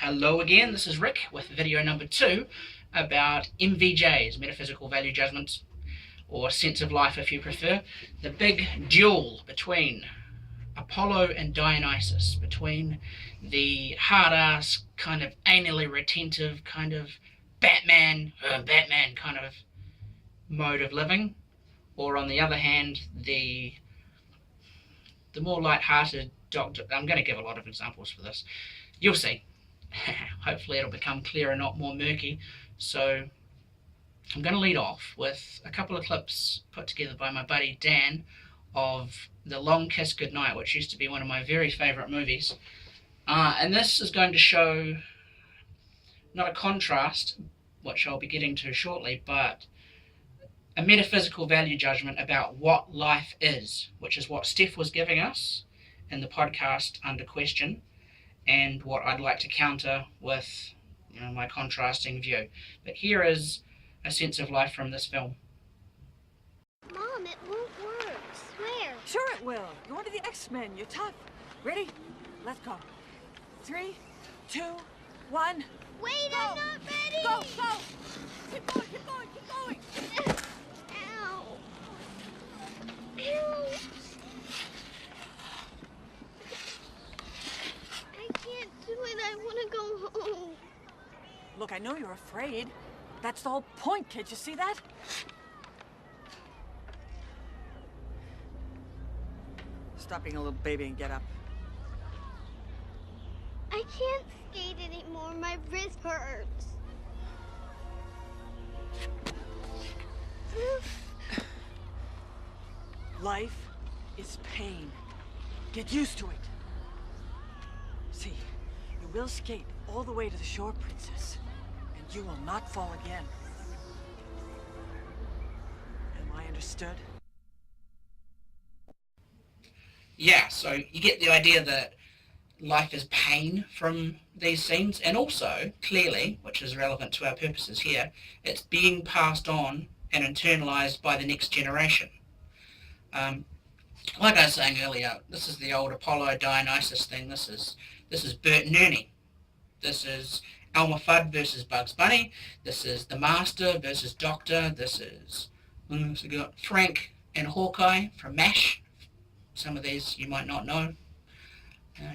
Hello again, this is Rick with video number 2 about MVJs, Metaphysical Value Judgments, or Sense of Life if you prefer. The big duel between Apollo and Dionysus, between the hard-ass, kind of anally retentive, kind of Batman kind of mode of living, or on the other hand, the more light-hearted Doctor. I'm going to give a lot of examples for this. You'll see. Hopefully it'll become clearer, not more murky. So I'm going to lead off with a couple of clips put together by my buddy Dan of The Long Kiss Goodnight, which used to be one of my very favourite movies. And this is going to show not a contrast, which I'll be getting to shortly, but a metaphysical value judgment about what life is, which is what Steph was giving us in the podcast under question, and what I'd like to counter with, my contrasting view. But here is a sense of life from this film. Mom, it won't work, swear. Sure it will. You're one of the X-Men. You're tough. Ready? Let's go. 3, 2, 1. Wait, go. I'm not ready. Go, go. Keep going, keep going, keep going. Ow. Ow. I can't do it. I want to go home. Look, I know you're afraid. That's the whole point, kid. You see that? Stop being a little baby and get up. I can't skate anymore. My wrist hurts. Life is pain. Get used to it. See, you will skate all the way to the shore, princess, and you will not fall again. Am I understood? Yeah, so you get the idea that life is pain from these scenes, and also, clearly, which is relevant to our purposes here, it's being passed on and internalized by the next generation. Like I was saying earlier, this is the old Apollo Dionysus thing. This is Bert and Ernie. This is Elmer Fudd versus Bugs Bunny. This is the Master versus Doctor. This is we got Frank and Hawkeye from MASH. Some of these you might not know.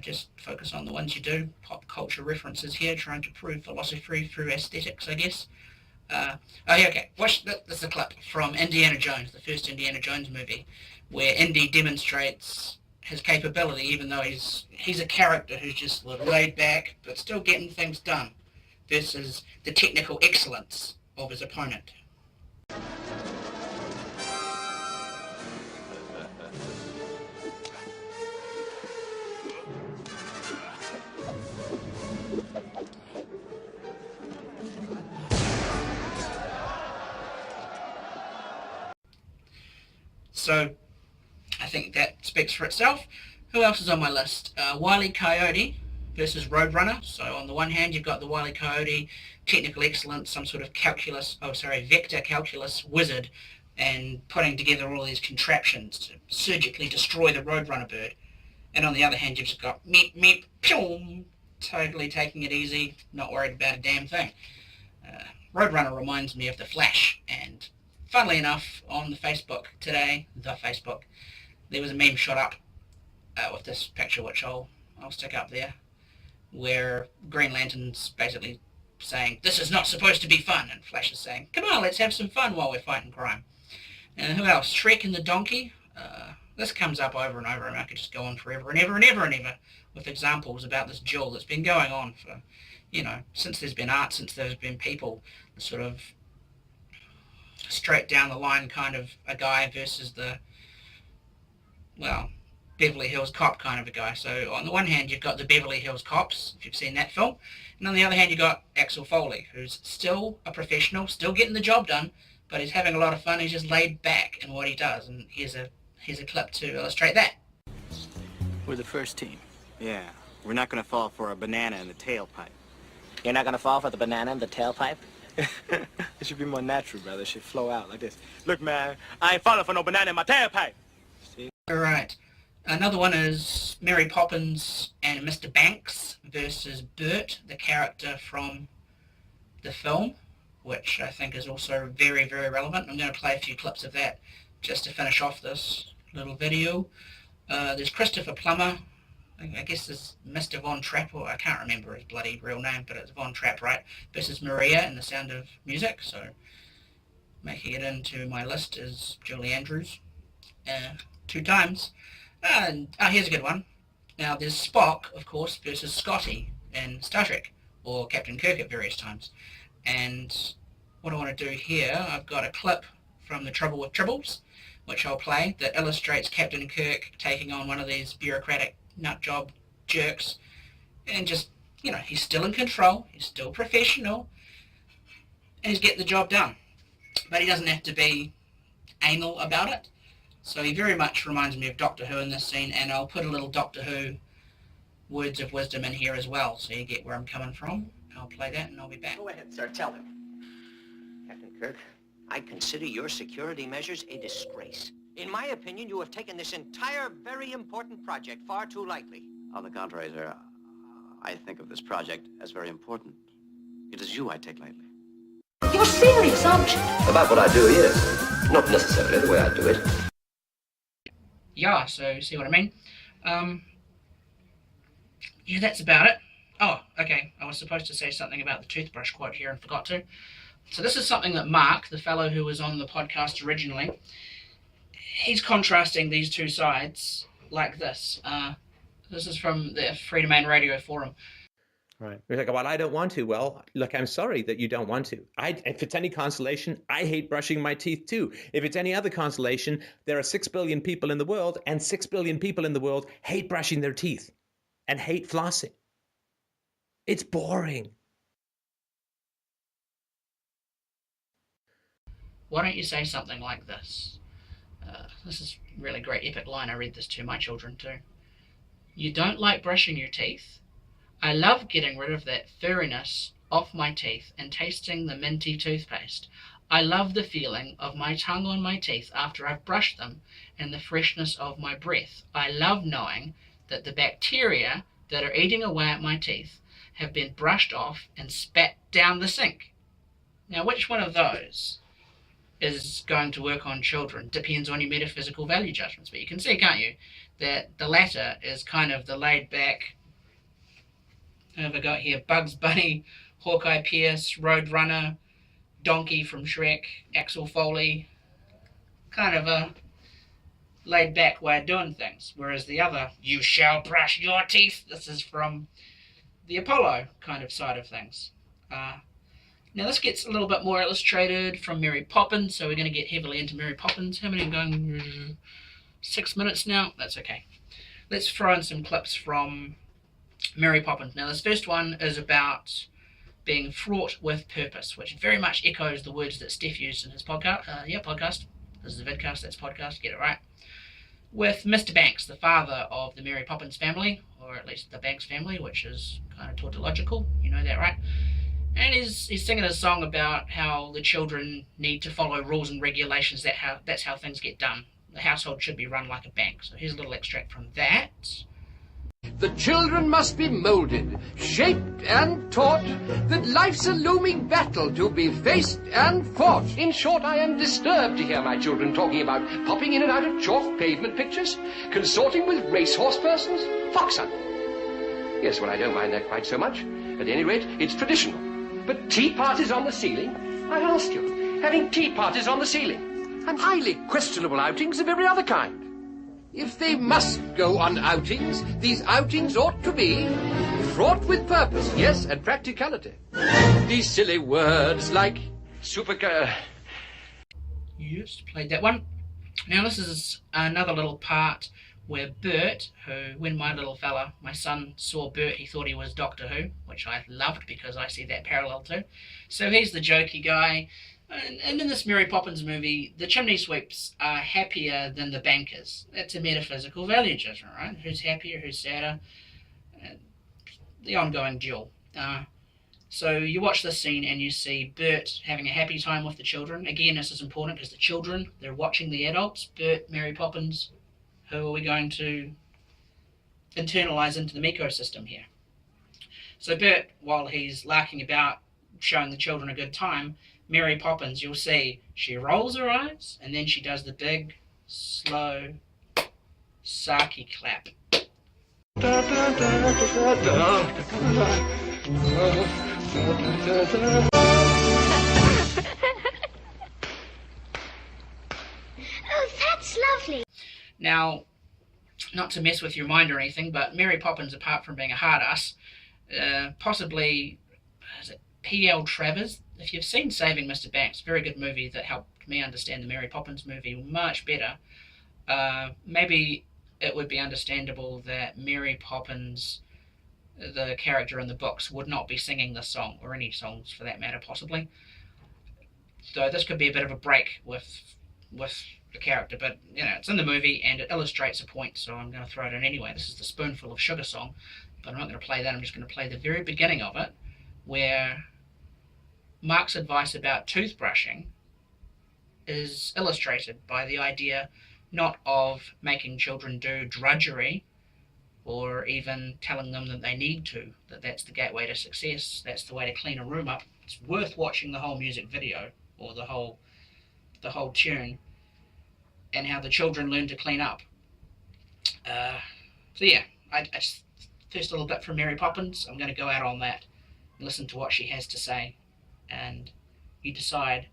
Just focus on the ones you do. Pop culture references here, trying to prove philosophy through aesthetics, I guess. Okay. Watch this is a clip from Indiana Jones, the first Indiana Jones movie, where Indy demonstrates his capability, even though he's a character who's just laid back, but still getting things done, versus the technical excellence of his opponent. So, I think that speaks for itself. Who else is on my list? Wile E. Coyote versus Roadrunner. So on the one hand, you've got the Wile E. Coyote, technical excellence, some sort of vector calculus wizard, and putting together all these contraptions to surgically destroy the Roadrunner bird. And on the other hand, you've just got meep, meep, pew, totally taking it easy, not worried about a damn thing. Roadrunner reminds me of the Flash, and funnily enough, on the Facebook today, there was a meme shot up with this picture, which I'll stick up there, where Green Lantern's basically saying, "This is not supposed to be fun," and Flash is saying, "Come on, let's have some fun while we're fighting crime." And who else? Shrek and the Donkey. This comes up over and over, and I could just go on forever and ever and ever and ever with examples about this duel that's been going on for, since there's been art, since there's been people, sort of straight down the line kind of a guy versus the, Beverly Hills Cop kind of a guy. So on the one hand, you've got the Beverly Hills Cops, if you've seen that film, and on the other hand, you've got Axel Foley, who's still a professional, still getting the job done, but he's having a lot of fun. He's just laid back in what he does, and here's a clip to illustrate that. We're the first team. Yeah, we're not gonna fall for a banana in the tailpipe. You're not gonna fall for the banana in the tailpipe? It should be more natural, brother. It should flow out like this. Look, man, I ain't falling for no banana in my tailpipe. See? All right. Another one is Mary Poppins and Mr. Banks versus Bert, the character from the film, which I think is also very, very relevant. I'm going to play a few clips of that just to finish off this little video. There's Christopher Plummer. I guess there's Mr. Von Trapp, or I can't remember his bloody real name, but it's Von Trapp, right? Versus Maria in The Sound of Music. So making it into my list is Julie Andrews 2 times. Here's a good one. Now there's Spock, of course, versus Scotty in Star Trek, or Captain Kirk at various times. And what I want to do here, I've got a clip from The Trouble with Tribbles, which I'll play, that illustrates Captain Kirk taking on one of these bureaucratic nutjob jerks, and just, you know, he's still in control, he's still professional, and he's getting the job done. But he doesn't have to be anal about it. So he very much reminds me of Doctor Who in this scene, and I'll put a little Doctor Who words of wisdom in here as well, so you get where I'm coming from. I'll play that and I'll be back. Go ahead, sir, tell him. Captain Kirk, I consider your security measures a disgrace. In my opinion, you have taken this entire very important project far too lightly. On the contrary, sir, I think of this project as very important. It is you I take lightly. You're serious, aren't you? About what I do, yes. Not necessarily the way I do it. Yeah, so see what I mean? Yeah, that's about it. Oh, okay, I was supposed to say something about the toothbrush quote here and forgot to. So this is something that Mark, the fellow who was on the podcast originally, he's contrasting these two sides like this. This is from the Free Domain Radio forum. Right. You're like, well, I don't want to. Well, look, I'm sorry that you don't want to. If it's any consolation, I hate brushing my teeth too. If it's any other consolation, there are 6 billion people in the world, and 6 billion people in the world hate brushing their teeth and hate flossing. It's boring. Why don't you say something like this? This is a really great epic line. I read this to my children too. You don't like brushing your teeth? I love getting rid of that furriness off my teeth and tasting the minty toothpaste. I love the feeling of my tongue on my teeth after I've brushed them and the freshness of my breath. I love knowing that the bacteria that are eating away at my teeth have been brushed off and spat down the sink. Now, which one of those is going to work on children? Depends on your metaphysical value judgments. But you can see, can't you, that the latter is kind of the laid back, who have I got here? Bugs Bunny, Hawkeye Pierce, Roadrunner, Donkey from Shrek, Axel Foley, kind of a laid back way of doing things. Whereas the other, you shall brush your teeth, this is from the Apollo kind of side of things. Now this gets a little bit more illustrated from Mary Poppins, so we're going to get heavily into Mary Poppins. How many are going? 6 minutes now? That's okay. Let's throw in some clips from Mary Poppins. Now this first one is about being fraught with purpose, which very much echoes the words that Steph used in his podcast. Podcast. This is a vidcast, that's podcast, get it right. With Mr. Banks, the father of the Mary Poppins family, or at least the Banks family, which is kind of tautological, you know that, right? And he's singing a song about how the children need to follow rules and regulations. That's how things get done. The household should be run like a bank. So here's a little extract from that. The children must be molded, shaped and taught, that life's a looming battle to be faced and fought. In short, I am disturbed to hear my children talking about popping in and out of chalk pavement pictures, consorting with racehorse persons, fox hunting. Yes, well, I don't mind that quite so much. At any rate, it's traditional. But tea parties on the ceiling? I ask you, having tea parties on the ceiling, and highly questionable outings of every other kind. If they must go on outings, these outings ought to be fraught with purpose, yes, and practicality. These silly words like Yes, played that one. Now this is another little part where Bert, who, when my little fella, my son, saw Bert, he thought he was Doctor Who, which I loved because I see that parallel too. So he's the jokey guy. And in this Mary Poppins movie, the chimney sweeps are happier than the bankers. That's a metaphysical value judgment, right? Who's happier, who's sadder? The ongoing duel. So you watch this scene and you see Bert having a happy time with the children. Again, this is important because the children, they're watching the adults. Bert, Mary Poppins, who are we going to internalise into the ecosystem here. So Bert, while he's larking about, showing the children a good time, Mary Poppins, you'll see, she rolls her eyes, and then she does the big, slow, sarky clap. Oh, that's lovely. Now, not to mess with your mind or anything, but Mary Poppins, apart from being a hard ass, possibly, is it P.L. Travers? If you've seen Saving Mr. Banks, very good movie that helped me understand the Mary Poppins movie much better. Maybe it would be understandable that Mary Poppins, the character in the books, would not be singing this song, or any songs for that matter, possibly. So this could be a bit of a break with the character, but you know, it's in the movie and it illustrates a point, so I'm going to throw it in anyway. This is the Spoonful of Sugar song, but I'm not going to play that. I'm just going to play the very beginning of it, where Mark's advice about toothbrushing is illustrated by the idea not of making children do drudgery, or even telling them that they need to, that that's the gateway to success, that's the way to clean a room up. It's worth watching the whole music video, or the whole tune, and how the children learn to clean up. So yeah, I just, first little bit from Mary Poppins, I'm going to go out on that and listen to what she has to say, and you decide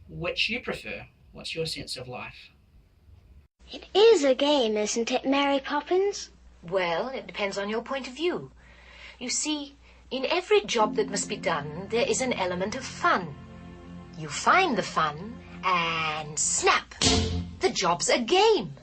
which you prefer. What's your sense of life? It is a game, isn't it, Mary Poppins? Well, it depends on your point of view. You see, in every job that must be done, there is an element of fun. You find the fun, and snap! The job's a game.